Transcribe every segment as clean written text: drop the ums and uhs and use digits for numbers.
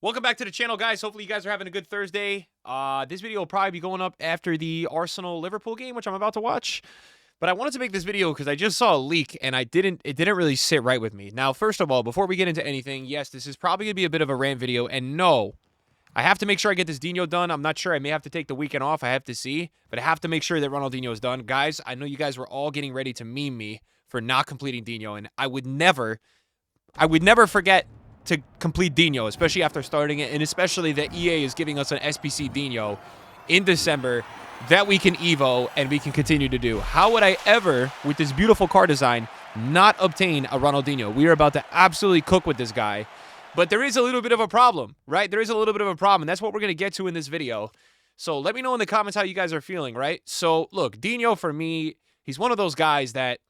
Welcome back to the channel, guys. Hopefully you guys are having a good Thursday. This video will probably be going up after the Arsenal-Liverpool game, which I'm about to watch. But I wanted to make this video because I just saw a leak, and it didn't really sit right with me. Now, first of all, before we get into anything, yes, this is probably going to be a bit of a rant video. And no, I have to make sure I get this Dino done. I'm not sure. I may have to take the weekend off. I have to see. But I have to make sure that Ronaldinho is done. Guys, I know you guys were all getting ready to meme me for not completing Dino, and I would never forget to complete Dino, especially after starting it, and especially that EA is giving us an SBC Dino in December that we can Evo and we can continue to do. How would I ever, with this beautiful car design, not obtain a Ronaldinho? We are about to absolutely cook with this guy. But there is a little bit of a problem, right? There is a little bit of a problem, and that's what we're going to get to in this video. So let me know in the comments how you guys are feeling, right? So, look, Dino, for me, he's one of those guys that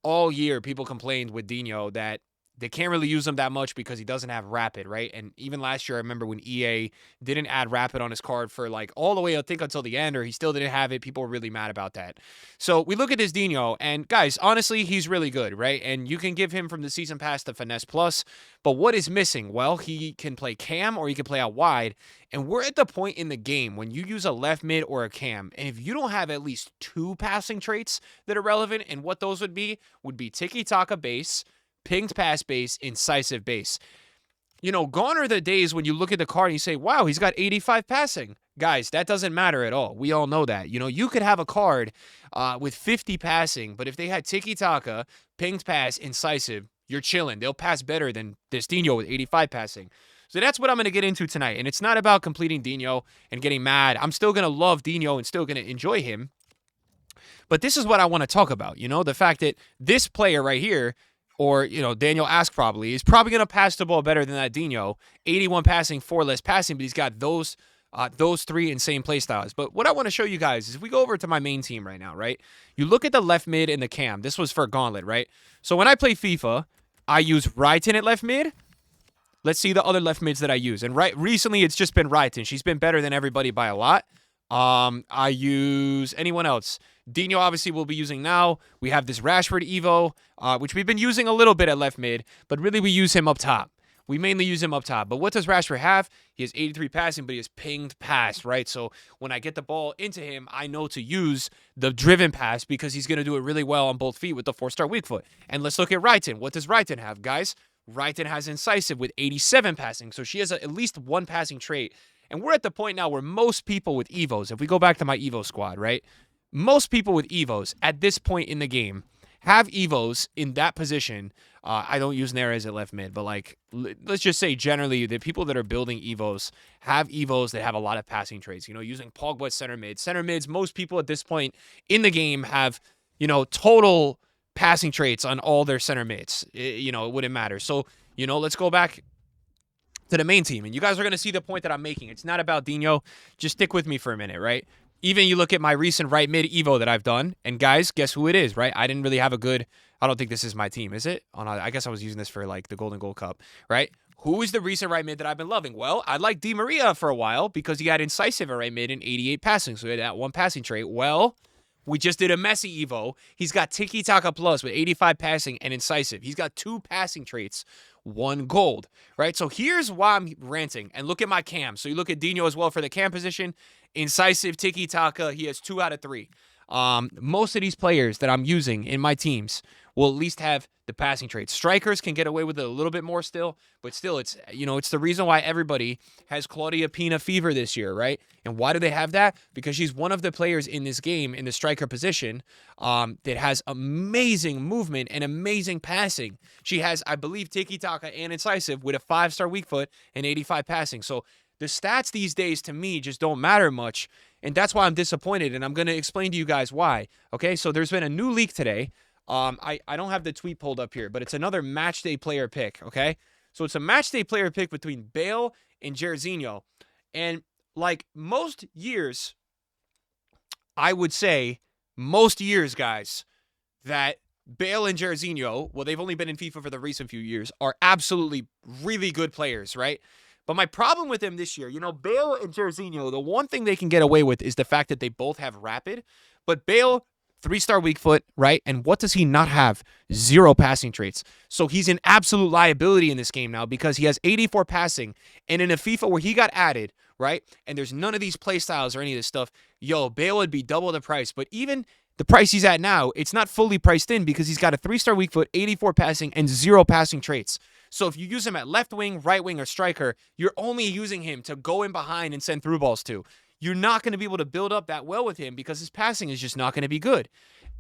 all year people complained with Dino that they can't really use him that much because he doesn't have Rapid, right? And even last year, I remember when EA didn't add Rapid on his card for like all the way, I think, until the end, or he still didn't have it. People were really mad about that. So we look at this Dino, and guys, honestly, he's really good, right? And you can give him from the Season Pass the Finesse Plus, but what is missing? Well, he can play cam or he can play out wide, and we're at the point in the game when you use a left mid or a cam, and if you don't have at least two passing traits that are relevant, and what those would be tiki-taka base, pinged pass base, incisive base. You know, gone are the days when you look at the card and you say, wow, he's got 85 passing. Guys, that doesn't matter at all. We all know that. You know, you could have a card with 50 passing, but if they had tiki-taka, pinged pass, incisive, you're chilling. They'll pass better than this Dino with 85 passing. So that's what I'm going to get into tonight. And it's not about completing Dino and getting mad. I'm still going to love Dino and still going to enjoy him. But this is what I want to talk about. You know, the fact that this player right here, or, you know, Daniel Ask probably, is probably going to pass the ball better than that Dino. 81 passing, 4 less passing, but he's got those three insane play styles. But what I want to show you guys is if we go over to my main team right now, right? You look at the left mid and the cam. This was for Gauntlet, right? So when I play FIFA, I use Ryton at left mid. Let's see the other left mids that I use. And recently, it's just been Ryton. She's been better than everybody by a lot. I use anyone else. Dino obviously we'll be using now. We have this Rashford Evo, which we've been using a little bit at left mid, but really we use him up top. We mainly use him up top. But what does Rashford have? He has 83 passing, but he has pinged pass, right? So when I get the ball into him, I know to use the driven pass because he's going to do it really well on both feet with the 4-star weak foot. And let's look at Ryton. What does Ryton have, guys? Ryton has incisive with 87 passing, so she has at least one passing trait. And we're at the point now where most people with Evos, if we go back to my Evo squad, right? Most people with Evos at this point in the game have Evos in that position. I don't use Neres at left mid, but like, let's just say generally the people that are building Evos have Evos that have a lot of passing traits. You know, using Pogba at center mid. Center mids, most people at this point in the game have, you know, total passing traits on all their center mids. You know, it wouldn't matter. So, you know, let's go back to the main team, and you guys are going to see the point that I'm making. It's not about Dino. Just stick with me for a minute, right? Even you look at my recent right mid Evo that I've done, and guys, guess who it is, right? I didn't really have a good, I don't think this is my team, is it? Oh, no, I guess I was using this for like the Golden Goal Cup, right? Who is the recent right mid that I've been loving? Well, I liked Di Maria for a while because he had incisive at right mid and 88 passing, so he had that one passing trait. Well, we just did a Messi Evo. He's got tiki-taka plus with 85 passing and incisive. He's got 2 passing traits, 1 gold, right? So here's why I'm ranting. And look at my cam. So you look at Dino as well for the cam position. Incisive, tiki-taka, he has 2 out of 3. Most of these players that I'm using in my teams will at least have the passing traits. Strikers can get away with it a little bit more still, but still, it's, you know, it's the reason why everybody has Claudia Pina fever this year, right? And why do they have that? Because she's one of the players in this game in the striker position that has amazing movement and amazing passing. She has, I believe, tiki-taka and incisive with a 5-star weak foot and 85 passing. So the stats these days to me just don't matter much, and that's why I'm disappointed, and I'm going to explain to you guys why. Okay, so there's been a new leak today. I don't have the tweet pulled up here, but it's another matchday player pick, okay? So it's a matchday player pick between Bale and Jairzinho. And like most years, I would say most years, guys, that Bale and Jairzinho, well, they've only been in FIFA for the recent few years, are absolutely really good players, right? But my problem with them this year, you know, Bale and Jairzinho, the one thing they can get away with is the fact that they both have Rapid. But Bale 3-star weak foot, right? And what does he not have? 0 passing traits. So he's an absolute liability in this game now because he has 84 passing. And in a FIFA where he got added, right? And there's none of these play styles or any of this stuff, yo, Bale would be double the price. But even the price he's at now, it's not fully priced in because he's got a 3-star weak foot, 84 passing, and 0 passing traits. So if you use him at left wing, right wing, or striker, you're only using him to go in behind and send through balls to. You're not going to be able to build up that well with him because his passing is just not going to be good.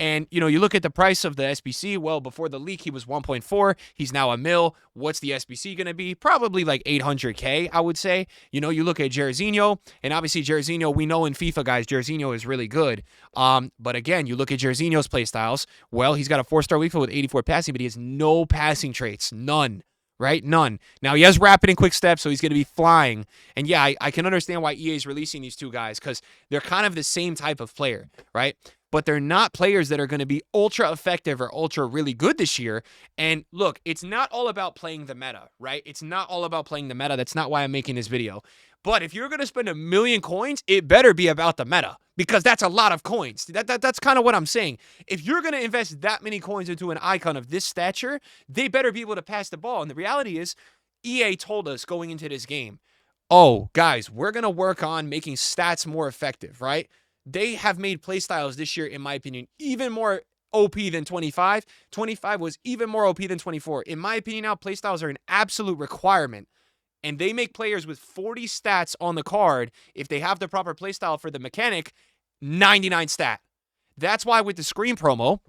And, you look at the price of the SBC. Well, before the leak, he was 1.4. He's now $1 million. What's the SBC going to be? Probably like 800K, I would say. You look at Jairzinho, and obviously Jairzinho, we know in FIFA, guys, Jairzinho is really good. But again, you look at Jairzinho's play styles. Well, he's got a 4-star weak foot with 84 passing, but he has no passing traits. None. Right? None. Now, he has rapid and quick steps, so he's going to be flying. And yeah, I can understand why EA is releasing these two guys because they're kind of the same type of player, right? But they're not players that are going to be ultra effective or ultra really good this year. And look, it's not all about playing the meta, right? It's not all about playing the meta. That's not why I'm making this video. But if you're going to spend 1 million coins, it better be about the meta because that's a lot of coins. That's kind of what I'm saying. If you're going to invest that many coins into an icon of this stature, they better be able to pass the ball. And the reality is, EA told us going into this game, oh, guys, we're going to work on making stats more effective, right? They have made playstyles this year, in my opinion, even more OP than 25. 25 was even more OP than 24. In my opinion now, playstyles are an absolute requirement. And they make players with 40 stats on the card, if they have the proper playstyle for the mechanic, 99 stat. That's why with the screen promo,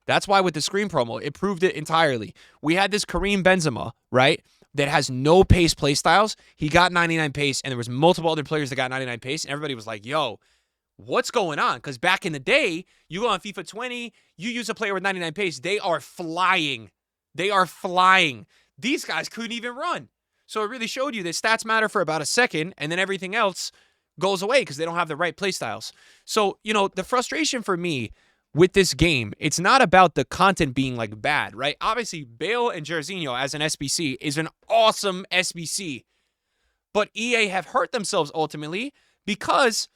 it proved it entirely. We had this Karim Benzema, right, that has no pace playstyles. He got 99 pace, and there was multiple other players that got 99 pace, and everybody was like, yo, what's going on? Because back in the day, you go on FIFA 20, you use a player with 99 pace, they are flying. They are flying. These guys couldn't even run. So it really showed you that stats matter for about a second, and then everything else goes away because they don't have the right playstyles. So, the frustration for me with this game, it's not about the content being like bad, right? Obviously, Bale and Jairzinho as an SBC is an awesome SBC. But EA have hurt themselves ultimately because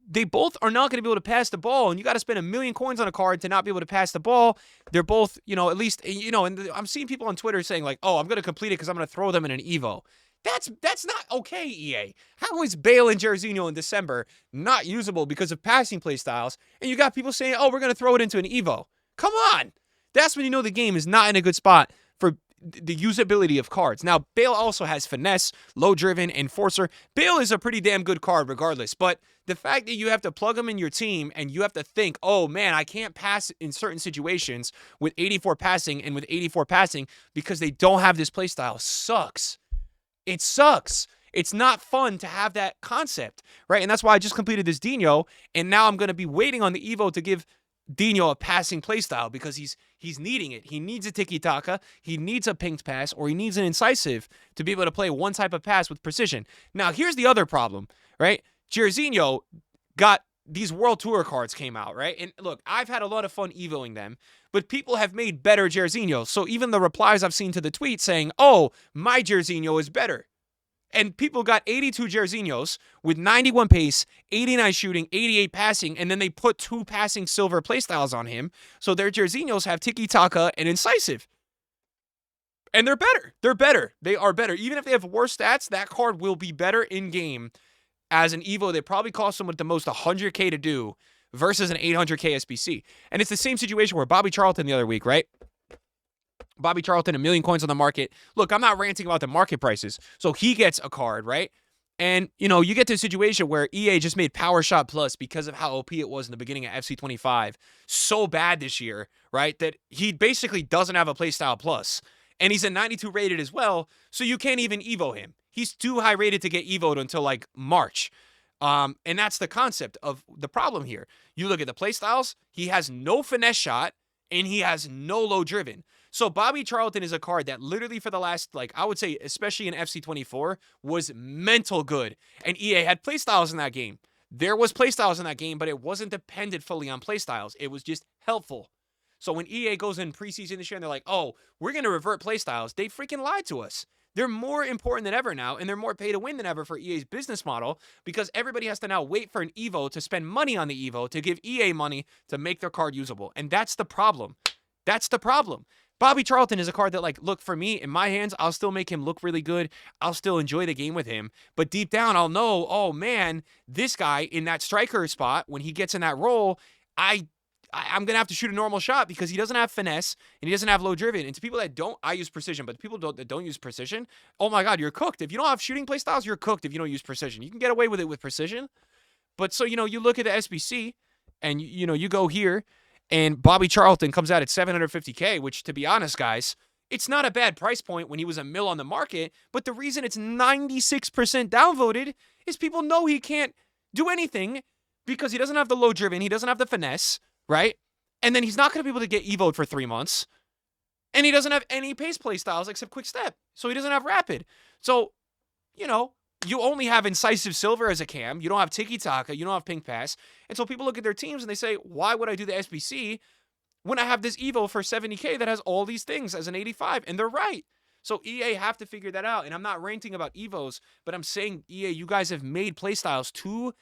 they both are not going to be able to pass the ball, and you got to spend 1 million coins on a card to not be able to pass the ball. They're both, at least, and I'm seeing people on Twitter saying like, oh, I'm going to complete it because I'm going to throw them in an Evo. That's not okay, EA. How is Bale and Jairzinho in December not usable because of passing play styles, and you got people saying, oh, we're going to throw it into an Evo? Come on. That's when you know the game is not in a good spot for the usability of cards. Now, Bale also has finesse, low driven, enforcer. Bale is a pretty damn good card regardless, but the fact that you have to plug him in your team and you have to think, oh man, I can't pass in certain situations with 84 passing and with 84 passing because they don't have this playstyle sucks. It sucks. It's not fun to have that concept, right? And that's why I just completed this Dino, and now I'm going to be waiting on the Evo to give Dino a passing playstyle because he's needing it. He needs a tiki-taka, he needs a pinged pass, or he needs an incisive to be able to play one type of pass with precision. Now, here's the other problem, right? Jairzinho got these World Tour cards came out, right? And look, I've had a lot of fun evoing them, but people have made better Jairzinho. So even the replies I've seen to the tweet saying, oh, my Jairzinho is better. And people got 82 Jairzinhos with 91 pace, 89 shooting, 88 passing, and then they put 2 passing silver playstyles on him. So their Jairzinhos have tiki-taka and incisive. And they're better. They're better. They are better. Even if they have worse stats, that card will be better in-game as an Evo that probably cost someone at the most 100K to do versus an 800K SBC. And it's the same situation where Bobby Charlton the other week, right? Bobby Charlton, 1 million coins on the market. Look, I'm not ranting about the market prices. So he gets a card, right? And, you get to a situation where EA just made Power Shot Plus because of how OP it was in the beginning of FC25 so bad this year, right? That he basically doesn't have a playstyle plus. And he's a 92 rated as well, so you can't even Evo him. He's too high rated to get Evo'd until like March. And that's the concept of the problem here. You look at the playstyles, he has no finesse shot, and he has no low driven. So Bobby Charlton is a card that literally for the last, I would say, especially in FC24, was mental good. And EA had playstyles in that game. There was playstyles in that game, but it wasn't dependent fully on playstyles. It was just helpful. So when EA goes in preseason this year and they're like, oh, we're going to revert playstyles, they freaking lied to us. They're more important than ever now, and they're more pay to win than ever for EA's business model because everybody has to now wait for an Evo to spend money on the Evo to give EA money to make their card usable. And that's the problem. That's the problem. Bobby Charlton is a card that, like, look, for me, in my hands, I'll still make him look really good. I'll still enjoy the game with him. But deep down, I'll know, oh, man, this guy in that striker spot, when he gets in that role, I'm going to have to shoot a normal shot because he doesn't have finesse and he doesn't have low driven. And to people that don't, I use precision, but people that don't use precision, oh my God, you're cooked. If you don't have shooting play styles, you're cooked if you don't use precision. You can get away with it with precision. But so, you look at the SBC and, you go here and Bobby Charlton comes out at $750K, which, to be honest, guys, it's not a bad price point when he was a mil on the market. But the reason it's 96% downvoted is people know he can't do anything because he doesn't have the low driven. He doesn't have the finesse. Right? And then he's not going to be able to get evoed for 3 months. And he doesn't have any pace play styles except quick step. So he doesn't have rapid. So, you only have incisive silver as a cam. You don't have tiki-taka. You don't have pink pass. And so people look at their teams and they say, why would I do the SBC when I have this evo for 70K that has all these things as an 85? And they're right. So EA have to figure that out. And I'm not ranting about evos, but I'm saying, EA, you guys have made play styles too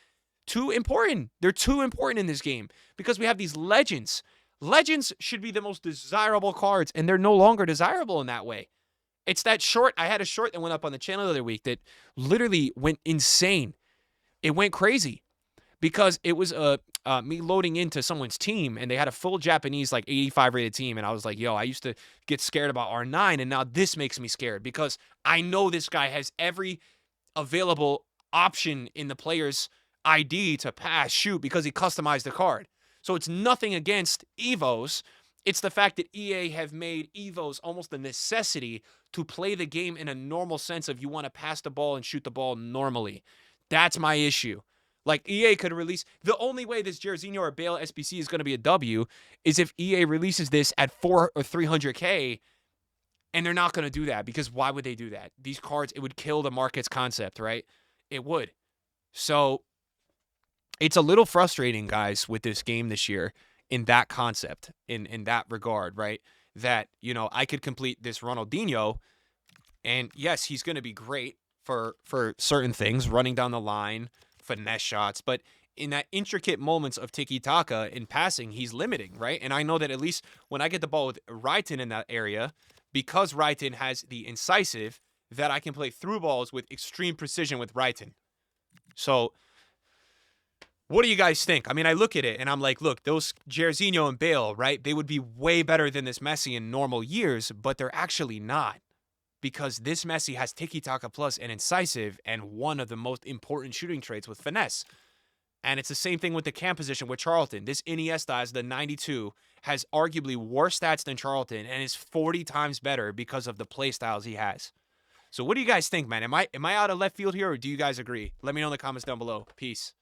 important. They're too important in this game because we have these legends. Legends should be the most desirable cards, and they're no longer desirable in that way. It's that short. I had a short that went up on the channel the other week that literally went insane. It went crazy because it was me loading into someone's team, and they had a full Japanese, like, 85 rated team, and I was like, yo, I used to get scared about R9, and now this makes me scared because I know this guy has every available option in the player's ID to pass, shoot, because he customized the card. So it's nothing against Evos. It's the fact that EA have made Evos almost a necessity to play the game in a normal sense of you want to pass the ball and shoot the ball normally. That's my issue. Like, EA could release, the only way this Jairzinho or Bale SBC is going to be a W is if EA releases this at 400 or 300K, and they're not going to do that because why would they do that? These cards, it would kill the market's concept, right? It would. So it's a little frustrating, guys, with this game this year in that concept, in that regard, right? That, I could complete this Ronaldinho, and yes, he's going to be great for certain things, running down the line, finesse shots, but in that intricate moments of tiki-taka in passing, he's limiting, right? And I know that at least when I get the ball with Raitin in that area, because Raitin has the incisive, that I can play through balls with extreme precision with Raitin. So what do you guys think? I mean, I look at it and I'm like, look, those Jairzinho and Bale, right? They would be way better than this Messi in normal years, but they're actually not. Because this Messi has tiki-taka plus and incisive and one of the most important shooting traits with finesse. And it's the same thing with the cam position with Charlton. This Iniesta as the 92 has arguably worse stats than Charlton and is 40 times better because of the play styles he has. So what do you guys think, man? Am I out of left field here, or do you guys agree? Let me know in the comments down below. Peace.